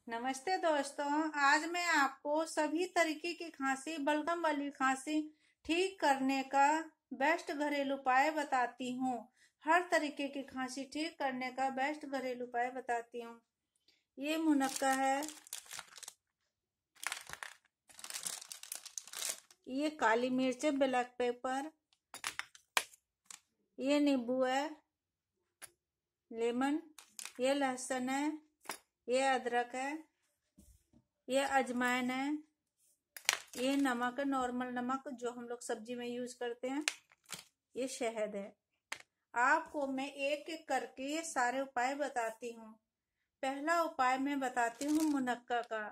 नमस्ते दोस्तों। आज मैं आपको सभी तरीके की खांसी, बलगम वाली खांसी ठीक करने का बेस्ट घरेलू उपाय बताती हूँ। हर तरीके की खांसी ठीक करने का बेस्ट घरेलू उपाय बताती हूँ। ये मुनक्का है, ये काली मिर्च है, ब्लैक पेपर, ये नींबू है, लेमन, ये लहसुन है, ये अदरक है, ये अजवाइन है, ये नमक है, नॉर्मल नमक जो हम लोग सब्जी में यूज करते हैं, ये शहद है। आपको मैं एक एक करके ये सारे उपाय बताती हूँ। पहला उपाय मैं बताती हूँ मुनक्का का।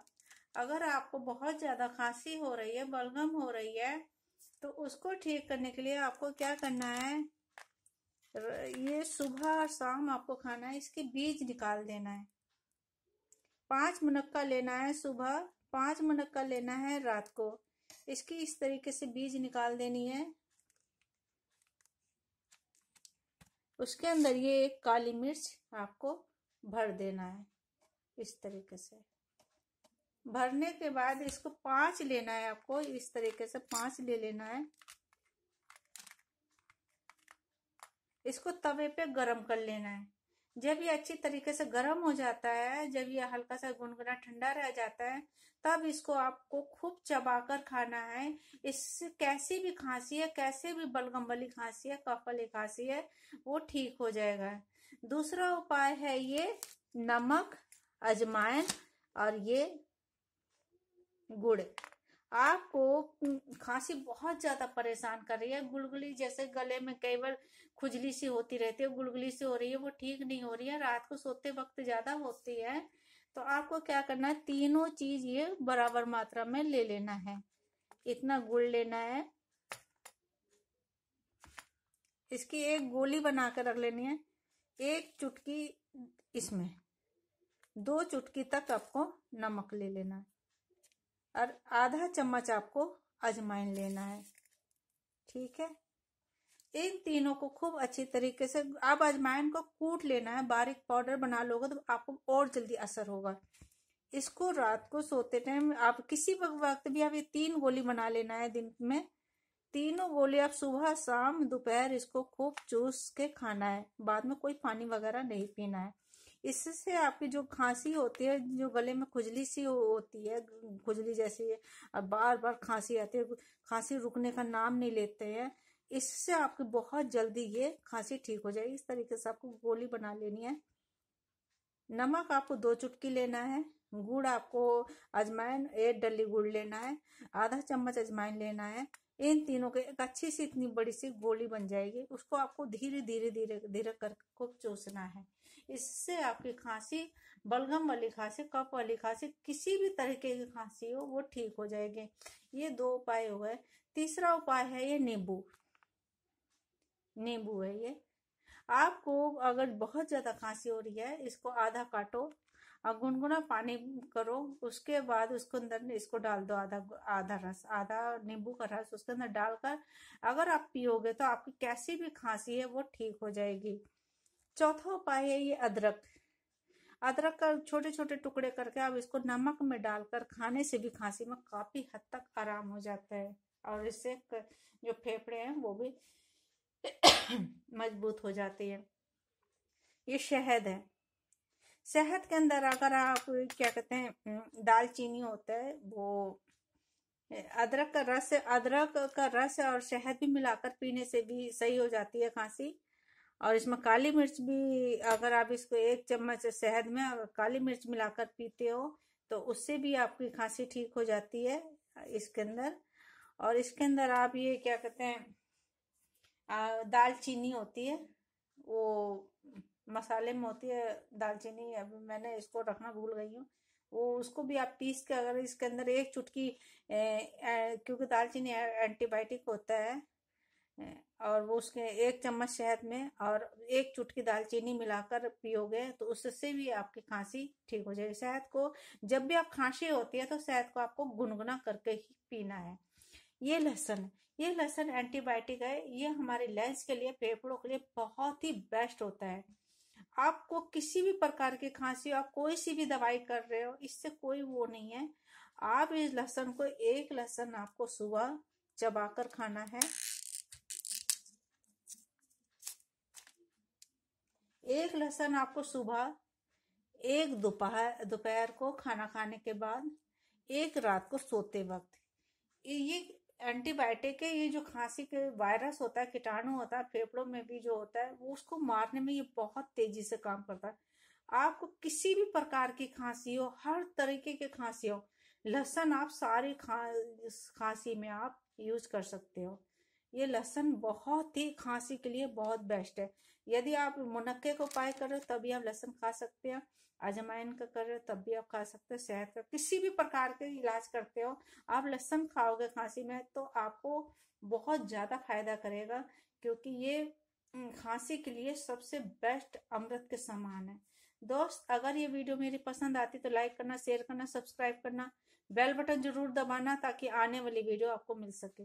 अगर आपको बहुत ज्यादा खांसी हो रही है, बलगम हो रही है, तो उसको ठीक करने के लिए आपको क्या करना है, ये सुबह और शाम आपको खाना है। इसके बीज निकाल देना है। 5 मुनक्का लेना है सुबह, 5 मुनक्का लेना है रात को। इसकी इस तरीके से बीज निकाल देनी है। उसके अंदर ये एक काली मिर्च आपको भर देना है। इस तरीके से भरने के बाद इसको 5 लेना है आपको। इस तरीके से 5 ले लेना है। इसको तवे पे गरम कर लेना है। जब ये अच्छी तरीके से गरम हो जाता है, जब ये हल्का सा गुनगुना ठंडा रह जाता है, तब इसको आपको खूब चबाकर खाना है। इससे कैसी भी खांसी है, कैसे भी बलगम वाली खांसी है, कफ वाली खांसी है, वो ठीक हो जाएगा। दूसरा उपाय है ये नमक, अजवाइन और ये गुड़। आपको खांसी बहुत ज्यादा परेशान कर रही है, गुलगुली जैसे गले में कई बार खुजली सी होती रहती है, गुलगुली सी हो रही है, वो ठीक नहीं हो रही है, रात को सोते वक्त ज्यादा होती है, तो आपको क्या करना है, तीनों चीज ये बराबर मात्रा में ले लेना है। इतना गुड़ लेना है, इसकी एक गोली बना कर रख लेनी है। एक चुटकी इसमें 2 चुटकी तक आपको नमक ले लेना है और आधा चम्मच आपको अजवाइन लेना है। ठीक है, इन तीनों को खूब अच्छी तरीके से, आप अजवाइन को कूट लेना है, बारीक पाउडर बना लोगे तो आपको और जल्दी असर होगा। इसको रात को सोते टाइम आप किसी वक्त भी आप ये 3 गोली बना लेना है दिन में। तीनों गोली आप सुबह शाम दोपहर इसको खूब चूस के खाना है। बाद में कोई पानी वगैरह नहीं पीना है। इससे आपकी जो खांसी होती है, जो गले में खुजली सी होती है, खुजली जैसी है, अब बार बार खांसी आती है, खांसी रुकने का नाम नहीं लेते हैं, इससे आपकी बहुत जल्दी ये खांसी ठीक हो जाएगी। इस तरीके से आपको गोली बना लेनी है। नमक आपको 2 चुटकी लेना है। गुड़ आपको, अजवाइन 1 डली गुड़ लेना है, आधा चम्मच अजवाइन लेना है। इन तीनों के एक अच्छी सी इतनी बड़ी सी गोली बन जाएगी। उसको आपको धीरे धीरे धीरे धीरे कर खूब चूसना है। इससे आपकी खांसी, बलगम वाली खांसी, कफ वाली खांसी, किसी भी तरीके की खांसी हो वो ठीक हो जाएगी। ये 2 उपाय हो गए। तीसरा उपाय है ये नींबू। नींबू है ये। आपको अगर बहुत ज्यादा खांसी हो रही है, इसको आधा काटो और गुनगुना पानी करो। उसके बाद उसके अंदर इसको डाल दो, आधा आधा रस, आधा नींबू का रस उसके अंदर डालकर अगर आप पियोगे तो आपकी कैसी भी खांसी है वो ठीक हो जाएगी। चौथा उपाय है ये अदरक। अदरक का छोटे छोटे टुकड़े करके आप इसको नमक में डालकर खाने से भी खांसी में काफी हद तक आराम हो जाता है, और इससे जो फेफड़े हैं वो भी मजबूत हो जाती है। ये शहद है। शहद के अंदर अगर आप क्या कहते हैं, दालचीनी होता है, वो अदरक का रस और शहद भी मिलाकर पीने से भी सही हो जाती है खांसी। और इसमें काली मिर्च भी, अगर आप इसको 1 चम्मच शहद में अगर काली मिर्च मिलाकर पीते हो तो उससे भी आपकी खांसी ठीक हो जाती है इसके अंदर। और इसके अंदर आप ये क्या कहते हैं, दालचीनी होती है, वो मसाले में होती है दालचीनी, अभी मैंने इसको रखना भूल गई हूँ। वो उसको भी आप पीस के अगर इसके अंदर 1 चुटकी, क्योंकि दालचीनी एंटीबायोटिक होता है, और वो उसके 1 चम्मच शहद में और 1 चुटकी दालचीनी मिलाकर पियोगे तो उससे भी आपकी खांसी ठीक हो जाएगी। शहद को जब भी आप खांसी होती है तो शहद को आपको गुनगुना करके ही पीना है। ये लहसुन, ये लहसुन एंटीबायोटिक है। ये हमारे लंग्स के लिए, फेफड़ों के लिए बहुत ही बेस्ट होता है। आपको किसी भी प्रकार की खांसी हो, आप कोई सी भी दवाई कर रहे हो, इससे कोई वो नहीं है। आप इस लहसुन को, एक लहसुन आपको सुबह चबाकर खाना है, एक लहसुन आपको सुबह, एक दोपहर को खाना खाने के बाद, एक रात को सोते वक्त। ये एंटीबायोटिक है। ये जो खांसी के वायरस होता है, कीटाणु होता है फेफड़ों में भी जो होता है, वो उसको मारने में ये बहुत तेजी से काम करता है। आपको किसी भी प्रकार की खांसी हो, हर तरीके की खांसी हो, लहसुन आप सारी खांसी में आप यूज कर सकते हो। ये लहसुन बहुत ही खांसी के लिए बहुत बेस्ट है। यदि आप मुनक्के का उपाय कर रहे हो तभी आप लहसुन खा सकते हैं, अजवाइन का कर रहे हो तब भी आप खा सकते हो, शहद का, किसी भी प्रकार के इलाज करते हो आप लहसुन खाओगे खांसी में तो आपको बहुत ज्यादा फायदा करेगा, क्योंकि ये खांसी के लिए सबसे बेस्ट अमृत के समान है। दोस्त, अगर ये वीडियो मेरी पसंद आती तो लाइक करना, शेयर करना, सब्सक्राइब करना, बेल बटन जरूर दबाना ताकि आने वाली वीडियो आपको मिल सके।